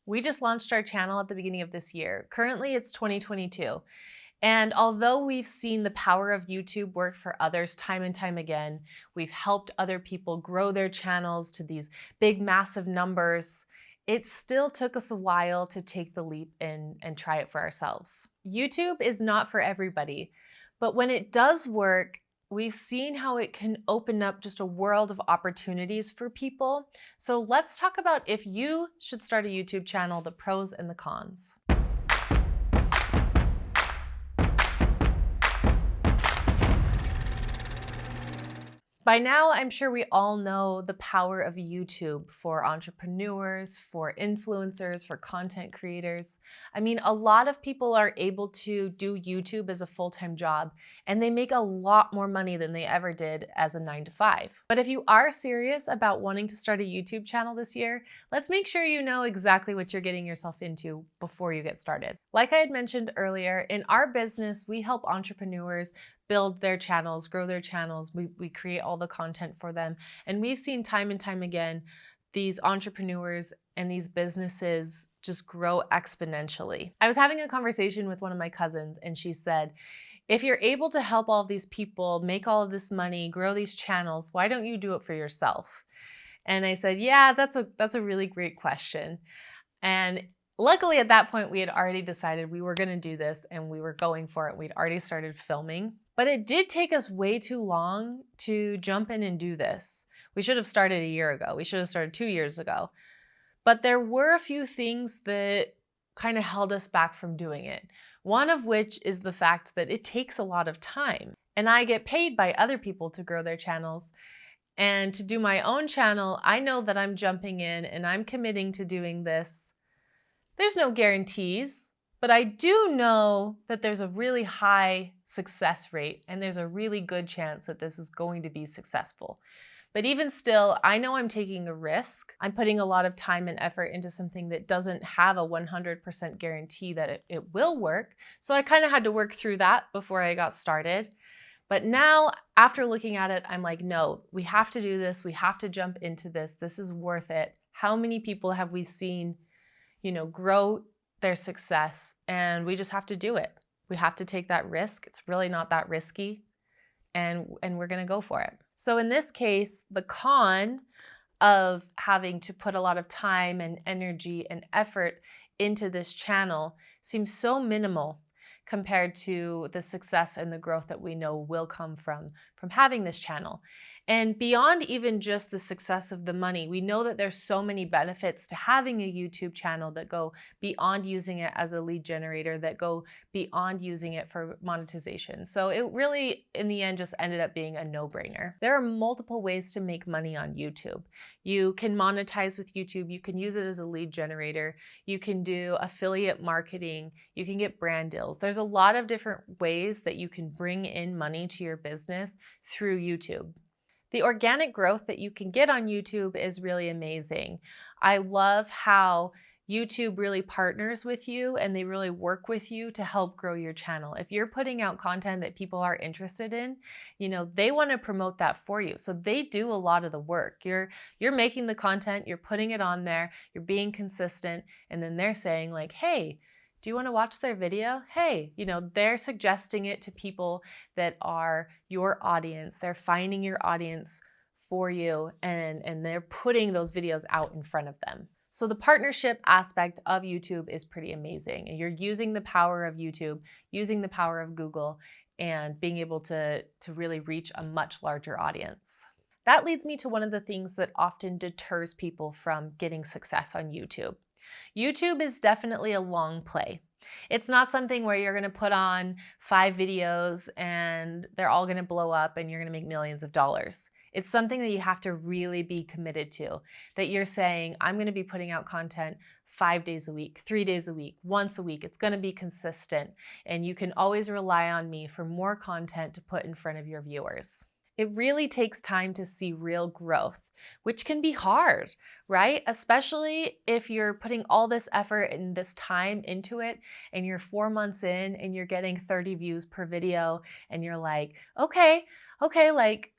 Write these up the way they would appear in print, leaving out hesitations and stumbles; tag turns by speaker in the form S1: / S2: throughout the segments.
S1: We just launched our channel at the beginning of this year. Currently, it's 2022. And although we've seen the power of YouTube work for others time and time again, we've helped other people grow their channels to these big, massive numbers, it still took us a while to take the leap in and try it for ourselves. YouTube is not for everybody, but when it does work, we've seen how it can open up just a world of opportunities for people. So let's talk about if you should start a YouTube channel, the pros and the cons. By now, I'm sure we all know the power of YouTube for entrepreneurs, for influencers, for content creators. I mean, a lot of people are able to do YouTube as a full-time job, and they make a lot more money than they ever did as a 9-to-5. But if you are serious about wanting to start a YouTube channel this year, let's make sure you know exactly what you're getting yourself into before you get started. Like I had mentioned earlier, in our business, we help entrepreneurs build their channels, grow their channels. We create all the content for them. And we've seen time and time again, these entrepreneurs and these businesses just grow exponentially. I was having a conversation with one of my cousins, and she said, if you're able to help all of these people make all of this money, grow these channels, why don't you do it for yourself? And I said, yeah, that's a really great question. And luckily at that point, we had already decided we were gonna do this and we were going for it. We'd already started filming. But it did take us way too long to jump in and do this. We should have started a year ago. We should have started 2 years ago. But there were a few things that kind of held us back from doing it. One of which is the fact that it takes a lot of time. And I get paid by other people to grow their channels. And to do my own channel, I know that I'm jumping in and I'm committing to doing this. There's no guarantees. But I do know that there's a really high success rate and there's a really good chance that this is going to be successful. But even still, I know I'm taking a risk. I'm putting a lot of time and effort into something that doesn't have a 100% guarantee that it will work. So I kind of had to work through that before I got started. But now, after looking at it, I'm like, no, we have to do this. We have to jump into this. This is worth it. How many people have we seen, grow their success, and we just have to do it. We have to take that risk. It's really not that risky, and we're gonna go for it. So in this case, the con of having to put a lot of time and energy and effort into this channel seems so minimal compared to the success and the growth that we know will come from having this channel. And beyond even just the success of the money, we know that there's so many benefits to having a YouTube channel that go beyond using it as a lead generator, that go beyond using it for monetization. So it really, in the end, just ended up being a no-brainer. There are multiple ways to make money on YouTube. You can monetize with YouTube. You can use it as a lead generator. You can do affiliate marketing. You can get brand deals. There's a lot of different ways that you can bring in money to your business through YouTube. The organic growth that you can get on YouTube is really amazing. I love how YouTube really partners with you and they really work with you to help grow your channel. If you're putting out content that people are interested in, they want to promote that for you. So they do a lot of the work. You're making the content, you're putting it on there, you're being consistent, and then they're saying like, hey, do you want to watch their video? Hey, they're suggesting it to people that are your audience. They're finding your audience for you and they're putting those videos out in front of them. So the partnership aspect of YouTube is pretty amazing. And you're using the power of YouTube, using the power of Google, and being able to really reach a much larger audience. That leads me to one of the things that often deters people from getting success on YouTube. YouTube is definitely a long play. It's not something where you're going to put on 5 videos and they're all going to blow up and you're going to make millions of dollars. It's something that you have to really be committed to, that you're saying, I'm going to be putting out content 5 days a week, 3 days a week, once a week. It's going to be consistent, and you can always rely on me for more content to put in front of your viewers. It really takes time to see real growth, which can be hard, right? Especially if you're putting all this effort and this time into it and you're 4 months in and you're getting 30 views per video and you're like, okay, like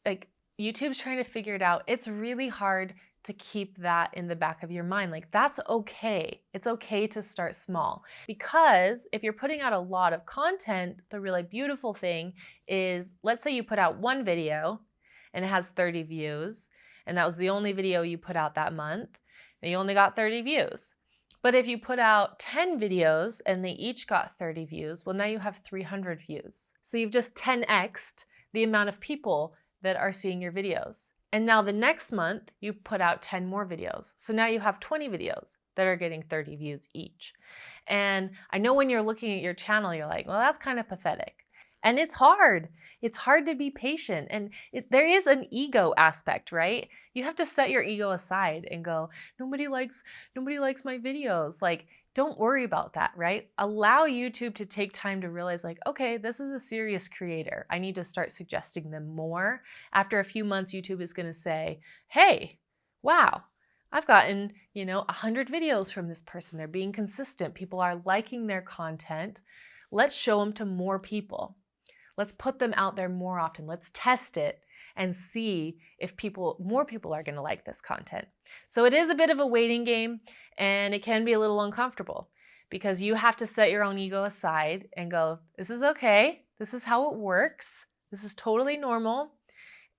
S1: YouTube's trying to figure it out. It's really hard to keep that in the back of your mind. Like, that's okay. It's okay to start small, because if you're putting out a lot of content, the really beautiful thing is, let's say you put out one video and it has 30 views, and that was the only video you put out that month, and you only got 30 views. But if you put out 10 videos and they each got 30 views, well, now you have 300 views. So you've just 10x'd the amount of people that are seeing your videos. And now the next month, you put out 10 more videos. So now you have 20 videos that are getting 30 views each. And I know when you're looking at your channel, you're like, well, that's kind of pathetic. And it's hard. It's hard to be patient. And there is an ego aspect, right? You have to set your ego aside and go, nobody likes my videos. Like, don't worry about that, right? Allow YouTube to take time to realize, like, okay, this is a serious creator. I need to start suggesting them more. After a few months, YouTube is going to say, hey, wow, I've gotten, 100 videos from this person. They're being consistent. People are liking their content. Let's show them to more people. Let's put them out there more often. Let's test it and see if more people are going to like this content. So it is a bit of a waiting game, and it can be a little uncomfortable because you have to set your own ego aside and go, this is okay. This is how it works. This is totally normal,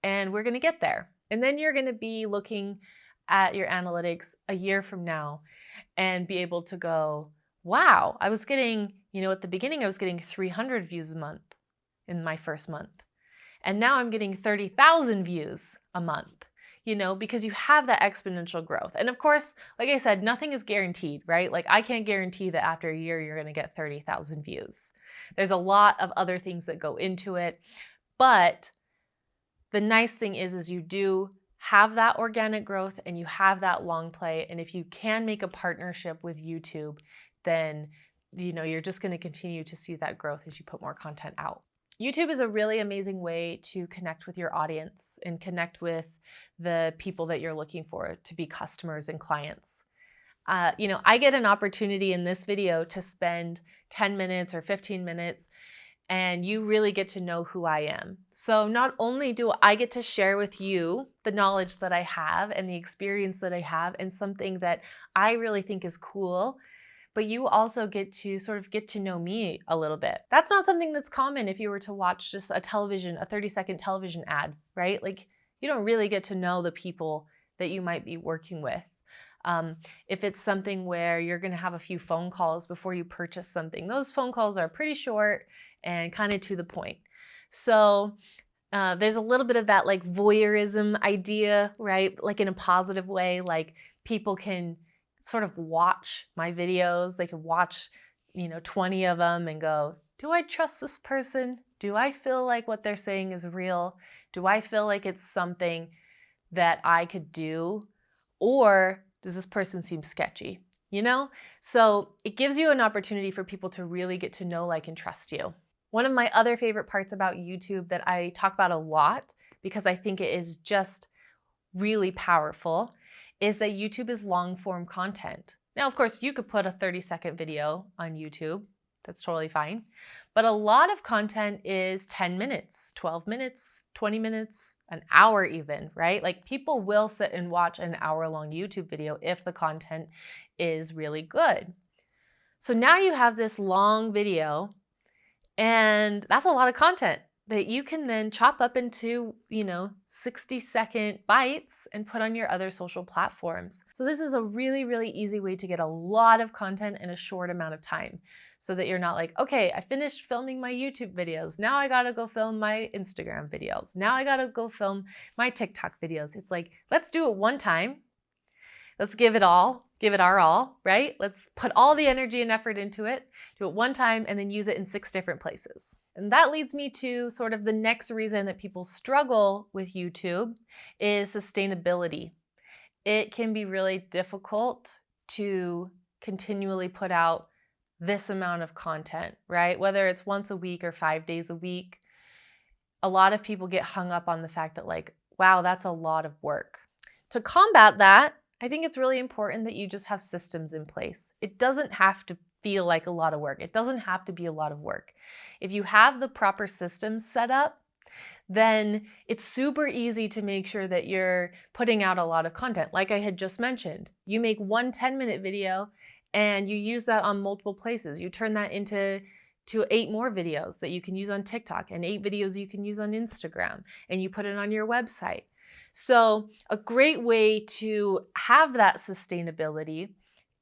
S1: and we're going to get there. And then you're going to be looking at your analytics a year from now and be able to go, wow, I was getting, at the beginning, I was getting 300 views a month in my first month. And now I'm getting 30,000 views a month, because you have that exponential growth. And of course, like I said, nothing is guaranteed, right? Like, I can't guarantee that after a year, you're going to get 30,000 views. There's a lot of other things that go into it. But the nice thing is you do have that organic growth and you have that long play. And if you can make a partnership with YouTube, then, you're just going to continue to see that growth as you put more content out. YouTube is a really amazing way to connect with your audience and connect with the people that you're looking for to be customers and clients. I get an opportunity in this video to spend 10 minutes or 15 minutes, and you really get to know who I am. So not only do I get to share with you the knowledge that I have and the experience that I have and something that I really think is cool, but you also get to sort of get to know me a little bit. That's not something that's common if you were to watch just a 30-second television ad, right? Like, you don't really get to know the people that you might be working with. If it's something where you're going to have a few phone calls before you purchase something, those phone calls are pretty short and kind of to the point. So there's a little bit of that like voyeurism idea, right? Like in a positive way, like people can sort of watch my videos. They can watch, 20 of them and go, do I trust this person? Do I feel like what they're saying is real? Do I feel like it's something that I could do? Or does this person seem sketchy? So it gives you an opportunity for people to really get to know, like, and trust you. One of my other favorite parts about YouTube that I talk about a lot, because I think it is just really powerful, is that YouTube is long-form content. Now, of course, you could put a 30-second video on YouTube. That's totally fine. But a lot of content is 10 minutes, 12 minutes, 20 minutes, an hour even, right? Like, people will sit and watch an hour-long YouTube video if the content is really good. So now you have this long video, and that's a lot of content that you can then chop up into, 60-second bites and put on your other social platforms. So this is a really, really easy way to get a lot of content in a short amount of time, so that you're not like, okay, I finished filming my YouTube videos. Now I gotta go film my Instagram videos. Now I gotta go film my TikTok videos. It's like, let's do it one time. Let's give it our all, right? Let's put all the energy and effort into it, do it one time, and then use it in 6 different places. And that leads me to sort of the next reason that people struggle with YouTube is sustainability. It can be really difficult to continually put out this amount of content, right? Whether it's once a week or 5 days a week. A lot of people get hung up on the fact that, like, wow, that's a lot of work. To combat that, I think it's really important that you just have systems in place. It doesn't have to feel like a lot of work. It doesn't have to be a lot of work. If you have the proper systems set up, then it's super easy to make sure that you're putting out a lot of content. Like I had just mentioned, you make one 10-minute video and you use that on multiple places. You turn that into 8 more videos that you can use on TikTok and 8 videos you can use on Instagram, and you put it on your website. So a great way to have that sustainability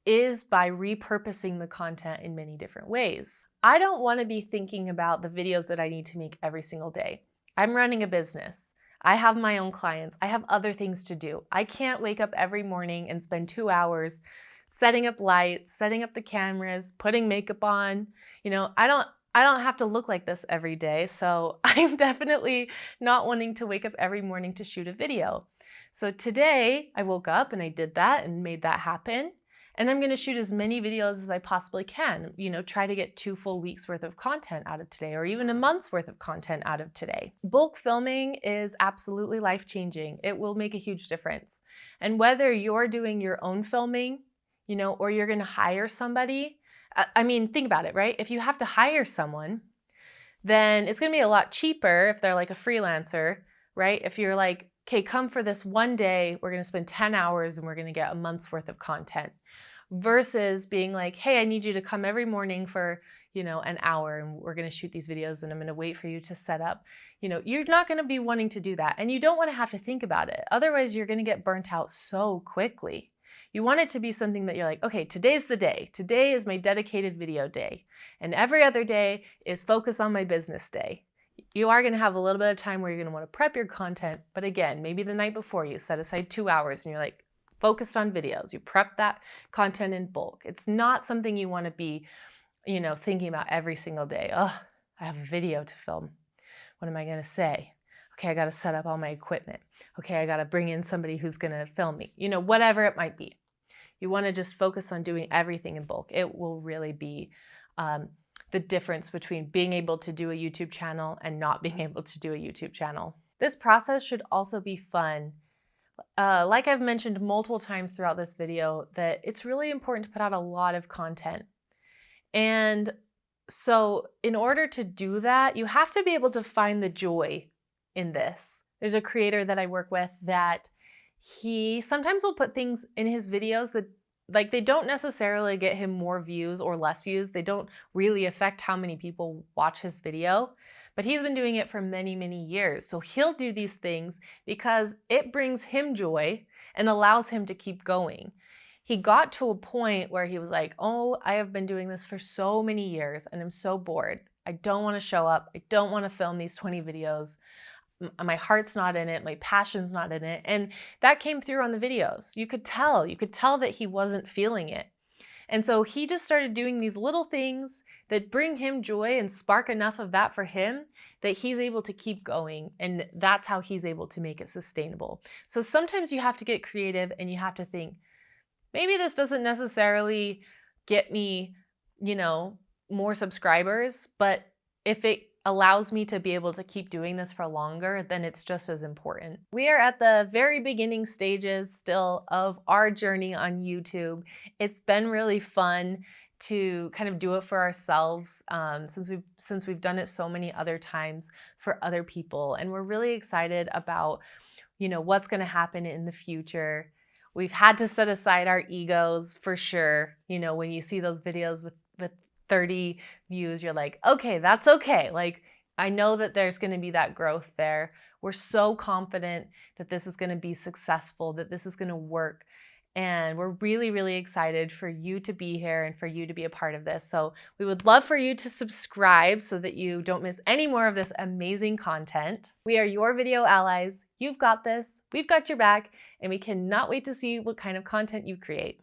S1: is by repurposing the content in many different ways. I don't want to be thinking about the videos that I need to make every single day. I'm running a business. I have my own clients. I have other things to do. I can't wake up every morning and spend 2 hours setting up lights, setting up the cameras, putting makeup on. I don't have to look like this every day. So I'm definitely not wanting to wake up every morning to shoot a video. So today I woke up and I did that and made that happen. And I'm going to shoot as many videos as I possibly can, try to get 2 full weeks worth of content out of today, or even a month's worth of content out of today. Bulk filming is absolutely life-changing. It will make a huge difference. And whether you're doing your own filming, or you're going to hire somebody, think about it, right? If you have to hire someone, then it's going to be a lot cheaper if they're like a freelancer, right? If you're like, okay, come for this one day, we're going to spend 10 hours and we're going to get a month's worth of content, versus being like, hey, I need you to come every morning for, an hour and we're going to shoot these videos and I'm going to wait for you to set up. You're not going to be wanting to do that. And you don't want to have to think about it. Otherwise, you're going to get burnt out so quickly. You want it to be something that you're like, okay, today's the day. Today is my dedicated video day. And every other day is focus on my business day. You are going to have a little bit of time where you're going to want to prep your content. But again, maybe the night before you set aside 2 hours and you're like focused on videos. You prep that content in bulk. It's not something you want to be, thinking about every single day. Oh, I have a video to film. What am I going to say? Okay, I got to set up all my equipment. Okay, I got to bring in somebody who's going to film me. Whatever it might be. You want to just focus on doing everything in bulk. It will really be the difference between being able to do a YouTube channel and not being able to do a YouTube channel. This process should also be fun. Like I've mentioned multiple times throughout this video, that it's really important to put out a lot of content. And so in order to do that, you have to be able to find the joy in this. There's a creator that I work with that he sometimes will put things in his videos that they don't necessarily get him more views or less views. They don't really affect how many people watch his video, but he's been doing it for many, many years. So he'll do these things because it brings him joy and allows him to keep going. He got to a point where he was like, oh, I have been doing this for so many years and I'm so bored. I don't want to show up. I don't want to film these 20 videos. My heart's not in it. My passion's not in it. And that came through on the videos. You could tell that he wasn't feeling it. And so he just started doing these little things that bring him joy and spark enough of that for him that he's able to keep going. And that's how he's able to make it sustainable. So sometimes you have to get creative and you have to think, maybe this doesn't necessarily get me, more subscribers, but if it allows me to be able to keep doing this for longer, then it's just as important. We are at the very beginning stages still of our journey on YouTube. It's been really fun to kind of do it for ourselves since we've done it so many other times for other people. And we're really excited about, what's going to happen in the future. We've had to set aside our egos for sure. When you see those videos with 30 views, you're like, okay, that's okay. I know that there's going to be that growth there. We're so confident that this is going to be successful, that this is going to work. And we're really, really excited for you to be here and for you to be a part of this. So we would love for you to subscribe so that you don't miss any more of this amazing content. We are your video allies. You've got this. We've got your back. And we cannot wait to see what kind of content you create.